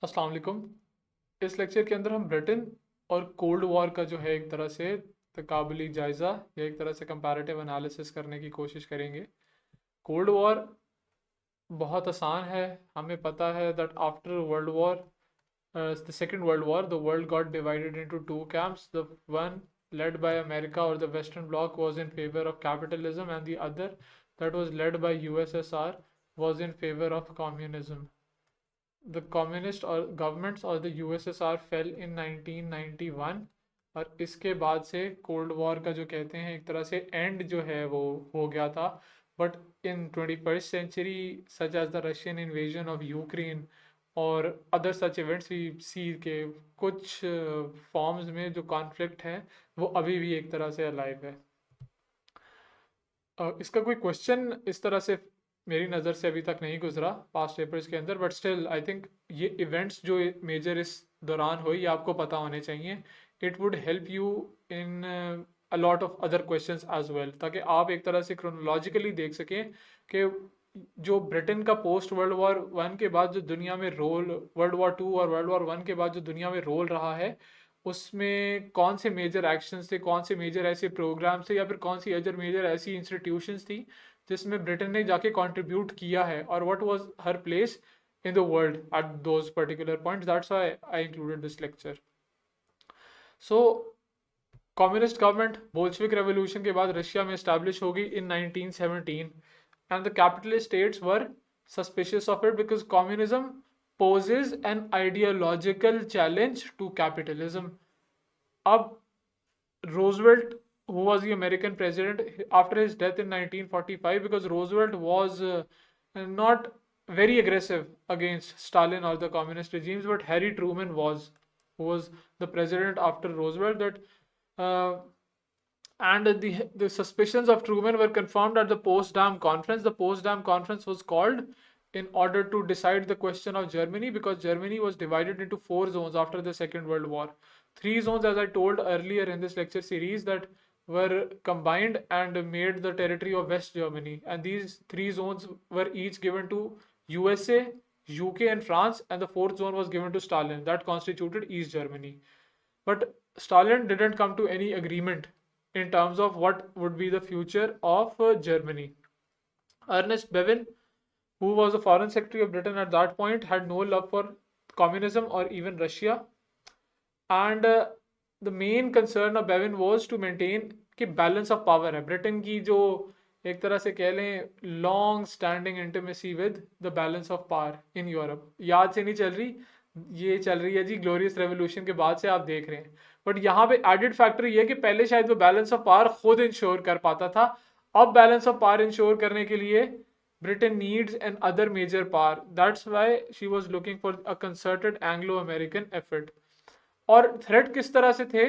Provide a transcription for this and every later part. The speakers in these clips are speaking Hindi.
अस्सलाम वालेकुम। इस लेक्चर के अंदर हम ब्रिटेन और कोल्ड वॉर का जो है एक तरह से तकाबली जायज़ा या एक तरह से कंपैरेटिव एनालिसिस करने की कोशिश करेंगे। कोल्ड वॉर बहुत आसान है। हमें पता है that after world war the second world war, the world got divided into two camps. The one led by America or the western bloc was in favor of capitalism, and the other that was led by USSR was in favor of communism. The communist or governments or the USSR fell in 1991 और इसके बाद से कोल्ड वॉर का जो कहते हैं एक तरह से एंड जो है वो हो गया था। But in 21st century such as the Russian invasion of Ukraine और other such events we see के कुछ फॉर्म्स में जो कॉन्फ्लिक्ट है वो अभी भी एक तरह से अलाइव है। इसका कोई क्वेश्चन इस तरह से मेरी नज़र से अभी तक नहीं गुजरा पास्ट पेपर्स के अंदर, बट स्टिल आई थिंक ये इवेंट्स जो मेजर इस दौरान हुई ये आपको पता होने चाहिए। It would help you in a lot of other questions as well, ताकि आप एक तरह से क्रोनोलॉजिकली देख सकें कि जो ब्रिटेन का पोस्ट वर्ल्ड वॉर वन के बाद जो दुनिया में रोल, वर्ल्ड वॉर टू और वर्ल्ड वॉर वन के बाद जो दुनिया में रोल रहा है उसमें कौन से मेजर एक्शंस थे, कौन से मेजर ऐसे प्रोग्राम्स थे या फिर कौन सी अदर मेजर ऐसी इंस्टीट्यूशंस थी जिसमें ब्रिटेन ने जाके कंट्रीब्यूट किया है और what was her place in the world at those particular points. That's why I included this lecture. So communist government Bolshevik revolution के बाद रशिया में इस्टेब्लिश होगी इन 1917 and the capitalist states were suspicious of it because communism poses an ideological challenge to capitalism. Ab Roosevelt, who was the American president after his death in 1945, because Roosevelt was not very aggressive against Stalin or the communist regimes, but Harry Truman was, who was the president after Roosevelt. That uh, and the suspicions of Truman were confirmed at the Potsdam Conference. The Potsdam Conference was called in order to decide the question of Germany, because Germany was divided into four zones after the Second World War. Three zones, as I told earlier in this lecture series, that were combined and made the territory of West Germany. And these three zones were each given to USA, UK, and France, and the fourth zone was given to Stalin. That constituted East Germany. But Stalin didn't come to any agreement in terms of what would be the future of Germany. Ernest Bevin, who was the foreign secretary of Britain at that point, had no love for communism or even Russia. And the main concern of Bevin was to maintain कि बैलेंस ऑफ पावर है। ब्रिटेन की जो एक तरह से कह लें long standing intimacy with the balance of power in Europe, याद से नहीं चल रही, ये चल रही है जी ग्लोरियस रेवोल्यूशन के बाद से आप देख रहे हैं। बट यहाँ पे एडेड फैक्टर ये है कि पहले शायद वो बैलेंस ऑफ पावर खुद इंश्योर कर पाता था, अब बैलेंस ऑफ पावर इंश्योर करने के लिए Britain needs an other major power. That's why she was looking for a concerted Anglo-American effort. और थ्रेट किस तरह से थे?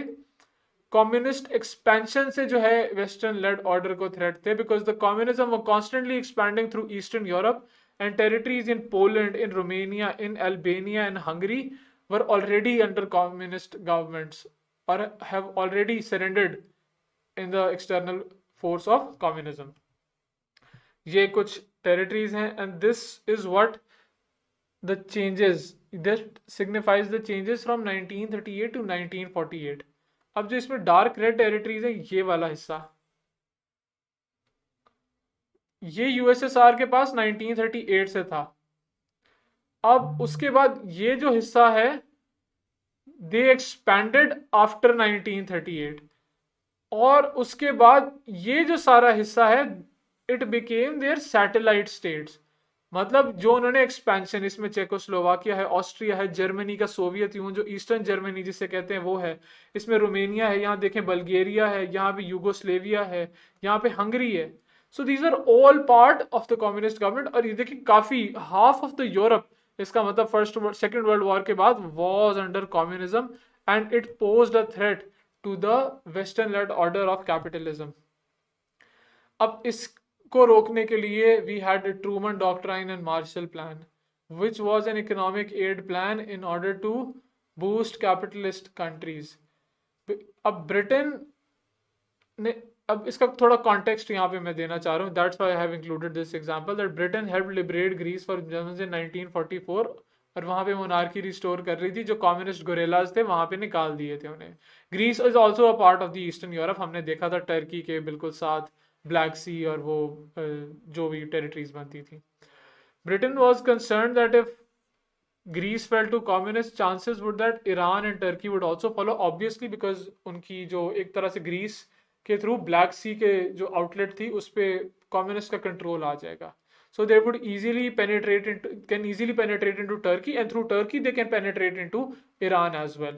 कम्युनिस्ट एक्सपेंशन से जो है वेस्टर्न लेड ऑर्डर को थ्रेट थे, because the communism were constantly expanding through eastern Europe and territories in Poland, in Romania, in Albania and Hungary were already under communist governments और have already surrendered in the external force of communism. ये कुछ टेरिटरीज हैं and this is what the changes that signifies the changes from 1938 to 1948. अब जो इसमें डार्क रेड टेरिटरीज है ये वाला हिस्सा, ये यूएसएसआर के पास 1938 से था। अब उसके बाद ये जो हिस्सा है दे एक्सपैंडेड आफ्टर 1938 और उसके बाद ये जो सारा हिस्सा है it became their satellite states. मतलब जो उन्होंने एक्सपेंशन, इसमें चेकोस्लोवाकिया है, ऑस्ट्रिया है, जर्मनी का सोवियत यूनियन जो ईस्टर्न जर्मनी जिसे कहते हैं वो है, इसमें रोमेनिया है, यहाँ देखें बल्गेरिया है, यहाँ पे यूगोस्लेविया है, यहाँ पे हंगरी है। So these are all part of the communist government. और ये देखिए काफी हाफ ऑफ द यूरोप, इसका मतलब फर्स्ट सेकेंड वर्ल्ड वॉर के बाद was under communism and it posed a threat to the western led order of capitalism. अब इस को रोकने के लिए we had Truman doctrine and Marshall plan which was an economic aid plan in order to boost capitalist countries. अब ब्रिटेन ने, अब इसका थोड़ा कॉन्टेक्स्ट यहाँ पे मैं देना चाह रहा हूँ, that's why I have included this example that Britain helped liberate Greece for Germans in 1944 और वहाँ पे मोनार्की रिस्टोर कर रही थी, जो कम्युनिस्ट गोरेलाज थे वहाँ पे निकाल दिए थे उन्हें। Greece is also a part of the eastern Europe, हमने देखा था टर्की के बिल्कुल साथ ब्लैक सी और वो जो भी टेरिटरीज बनती थी। Britain was concern that if Greece fell to communist, chances would that Iran and Turkey would also follow, obviously because उनकी जो एक तरह से ग्रीस के थ्रू ब्लैक सी के जो आउटलेट थी उस पे कम्युनिस्ट का कंट्रोल आ जाएगा. So they would easily penetrate into, can easily penetrate into Turkey, and through Turkey they can penetrate into Iran as well.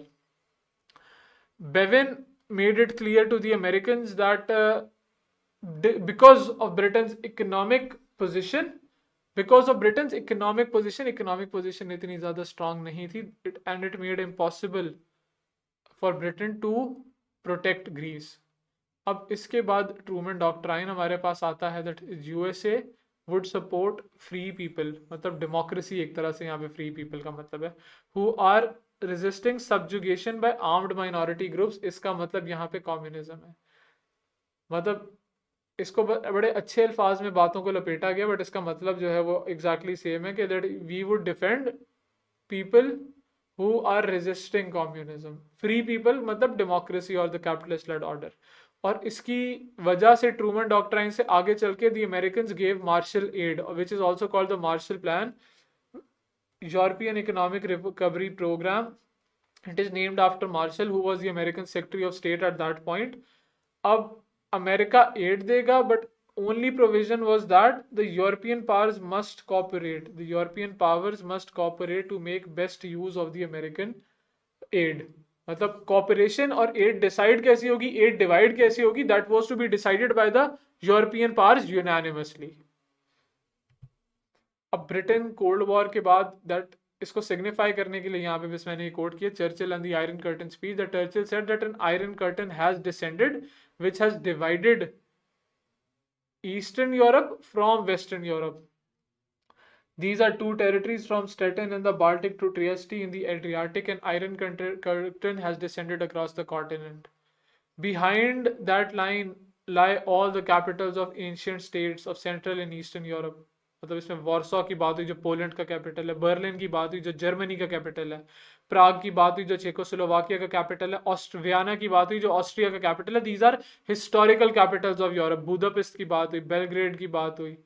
Bevin made it clear to the Americans that because of Britain's economic position, economic position इतनी ज़्यादा strong नहीं थी, and it made impossible for Britain to protect Greece. अब इसके बाद ट्रूमन डॉक्ट्राइन हमारे पास आता है that USA would support free people, मतलब डेमोक्रेसी एक तरह से यहाँ पे free people का मतलब है, who are resisting subjugation by armed minority groups. इसका मतलब यहाँ पे कम्युनिज्म है. मतलब इसको बड़े अच्छे अल्फाज में बातों को लपेटा गया, बट इसका मतलब जो है वो एग्जैक्टली सेम है कि that we would defend people who are resisting communism. Free people मतलब डेमोक्रेसी और द कैपिटलिस्ट लेड ऑर्डर. और इसकी वजह से ट्रूमन डॉक्ट्राइन से आगे चल के the Americans gave Marshall aid, which is also called the Marshall plan, European economic recovery programme. It is named after Marshall who was the American secretary of state at that point. अब अमेरिका एड देगा, but only provision was that the European powers must cooperate. The European powers must cooperate to make best use of the American aid. मतलब cooperation और aid decide कैसी होगी, aid divide कैसी होगी, that was to be decided by the European powers unanimously. अब ब्रिटेन कोल्ड वॉर के बाद that इसको सिग्निफाई करने के लिए यहाँ पे बस मैंने कोट किया Churchill and the iron curtain speech. The Churchill said that an iron curtain has descended which has divided Eastern Europe from Western Europe. These are two territories from Stettin in the Baltic to Trieste in the Adriatic, and Iron Curtain has descended across the continent. Behind that line lie all the capitals of ancient states of Central and Eastern Europe. मतलब इसमें वॉर्सो की बात हुई जो पोलैंड का कैपिटल है, बर्लिन की बात हुई जो जर्मनी का कैपिटल है, प्राग की बात हुई जो चेकोस्लोवाकिया का कैपिटल है, वियना की बात हुई जो ऑस्ट्रिया का कैपिटल है. These are historical capitals of Europe. Budapest की बात हुई, बेलग्रेड की बात हुई,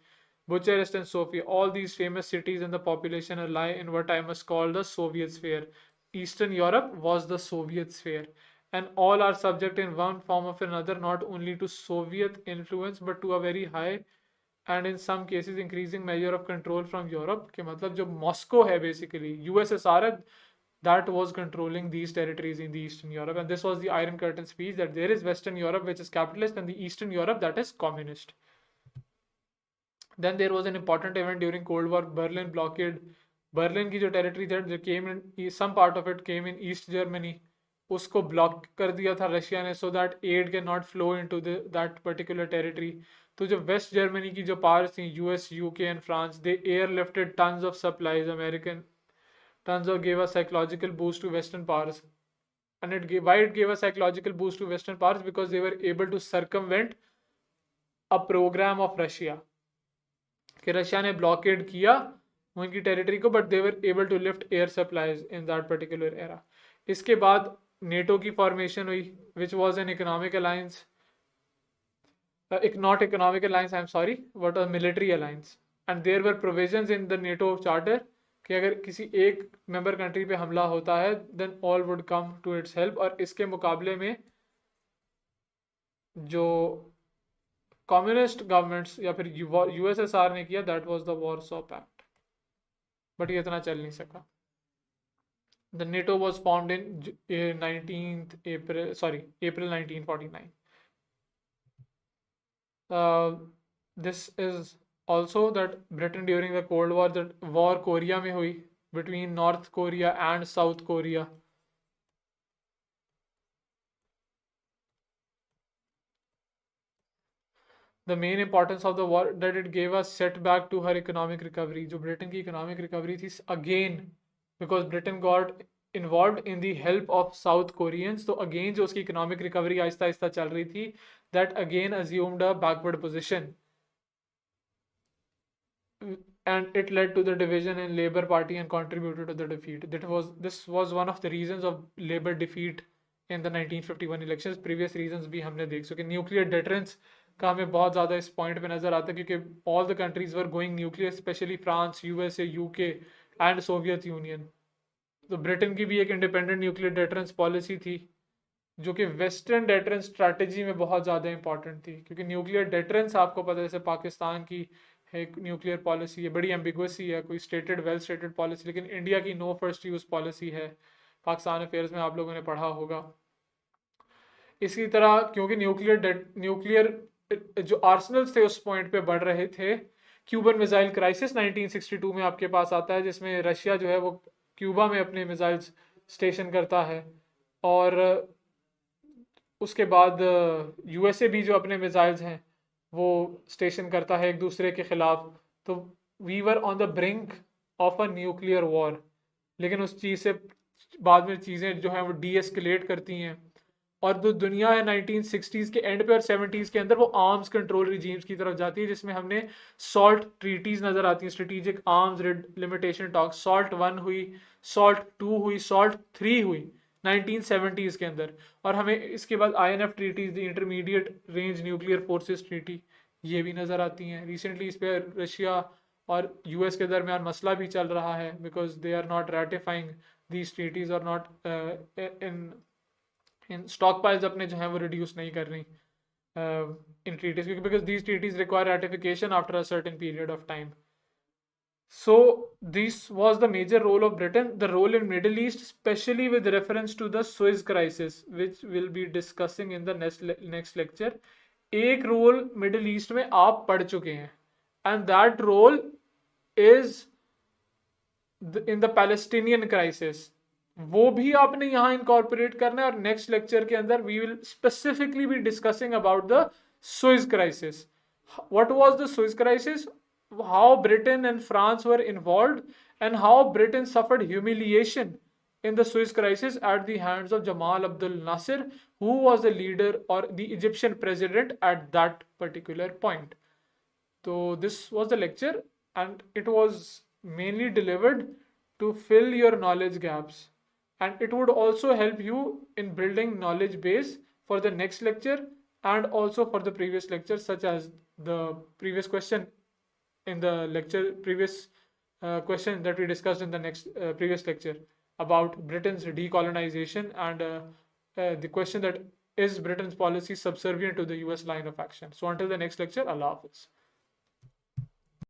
Bucharest and Sofia. All these famous cities and the population are lie in what I must call the Soviet sphere. Eastern Europe was the Soviet sphere, and all are subject in one form or another not only to Soviet influence but to a very high and in some cases increasing measure of control from Europe. के मतलब जो मॉस्को है basically USSR है, that was controlling these territories in the Eastern Europe, and this was the Iron Curtain speech that there is Western Europe which is capitalist and the Eastern Europe that is communist. Then there was an important event during Cold War, Berlin blockade. Berlin की जो territory थी जो came in, some part of it came in East Germany, उसको ब्लॉक कर दिया था रशिया ने, so that aid can not flow into that particular territory. तो जो वेस्ट जर्मनी की जो पावर्स थी US, UK and France, they air lifted tons of supplies. American tons of gave a psychological boost to western powers, and it gave a psychological boost to western powers because they were able to circumvent a program of Russia. कि रशिया ने ब्लॉकेड किया उनकी टेरिटरी को, but they were able to lift air supplies in that particular era. इसके बाद नेटो की फॉर्मेशन हुई, which was an economic alliance, not economic alliance, I am sorry, what a military alliance. And there were provisions in the NATO charter कि अगर किसी एक मेंबर कंट्री पे हमला होता है then all would come to its help. और इसके मुकाबले में जो कम्युनिस्ट गवर्नमेंट्स या फिर यूएसएसआर ने किया, that was the Warsaw pact, but ये इतना चल नहीं सका. The NATO was formed in April 1949. This is also that Britain during the Cold War, that war Korea में हुई between North Korea and South Korea. The main importance of the war that it gave a setback to her economic recovery. जो ब्रिटेन की economic recovery थी, again because Britain got involved in the help of South Koreans, तो again जो उसकी economic recovery आहिस्ता आहिस्ता चल रही थी, that again assumed a backward position. and it led to the division in Labour Party and contributed to the defeat. This was one of the reasons of Labour defeat in the 1951 elections. Previous reasons भी हमने देख सके. Nuclear deterrence का हमें बहुत ज़्यादा इस पॉइंट पे नज़र आता है क्योंकि all the countries were going nuclear, especially France, USA, UK and Soviet Union. तो ब्रिटेन की भी एक इंडिपेंडेंट न्यूक्लियर डेटरेंस पॉलिसी थी जो कि वेस्टर्न डेटरेंस स्ट्रैटेजी में बहुत ज़्यादा इंपॉर्टेंट थी, क्योंकि न्यूक्लियर डेटरेंस आपको पता है जैसे पाकिस्तान की है न्यूक्लियर पॉलिसी है, बड़ी एम्बिगुअस है, कोई स्टेटेड वेल स्टेटेड पॉलिसी, लेकिन इंडिया की नो फर्स्ट यूज़ पॉलिसी है, पाकिस्तान अफेयर्स में आप लोगों ने पढ़ा होगा. इसी तरह क्योंकि न्यूक्लियर जो आर्सनल्स थे उस पॉइंट पे बढ़ रहे थे, क्यूबन मिसाइल क्राइसिस 1962 में आपके पास आता है जिसमें रशिया जो है वो क्यूबा में अपने मिसाइल्स स्टेशन करता है, और उसके बाद यूएसए भी जो अपने मिसाइल्स हैं वो स्टेशन करता है एक दूसरे के खिलाफ. तो we were on the brink of a nuclear war, लेकिन उस चीज़ से बाद में चीज़ें जो हैं वो डी एस्केलेट करती हैं, और जो दुनिया है 1960s के एंड पे और 70s के अंदर वो आर्म्स कंट्रोल रिजीम्स की तरफ जाती है, जिसमें हमने सॉल्ट ट्रीटीज नजर आती हैं, strategic arms limitation talk. Salt 1 हुई, सॉल्ट 2 हुई, सॉल्ट 3 हुई 1970s के अंदर, और हमें इसके बाद INF treaties, the intermediate range nuclear forces treaty, ये भी नजर आती हैं. रिसेंटली इस पर रशिया और यूएस के दरमियान मसला भी चल रहा है because they are not ratifying these treaties और नॉट इन स्टॉक पाइल्स अपने जो है वो रिड्यूस नहीं कर रही इन ट्रीटीज, क्योंकि because these treaties require ratification after a certain period of time. So this was the major role of Britain, the role in Middle East, especially with reference to the Suez crisis, which we'll be discussing in the next lecture. एक रोल मिडिल ईस्ट में आप पढ़ चुके हैं, and that role is in the Palestinian crisis. वो भी आपने यहाँ इनकॉर्पोरेट करना है, और नेक्स्ट लेक्चर के अंदर we will specifically be discussing about the Suez crisis. What was the Suez crisis, how Britain and France were involved, and how Britain suffered humiliation in the Suez crisis at the hands of Jamal Abdel Nasser, who was the leader or the Egyptian president at that particular point. So this was the lecture, and it was mainly delivered to fill your knowledge gaps, and it would also help you in building knowledge base for the next lecture and also for the previous lectures, such as the previous question in the lecture, previous question that we discussed in the next previous lecture about Britain's decolonization, and the question that is Britain's policy subservient to the US line of action. So until the next lecture, Allah Hafiz.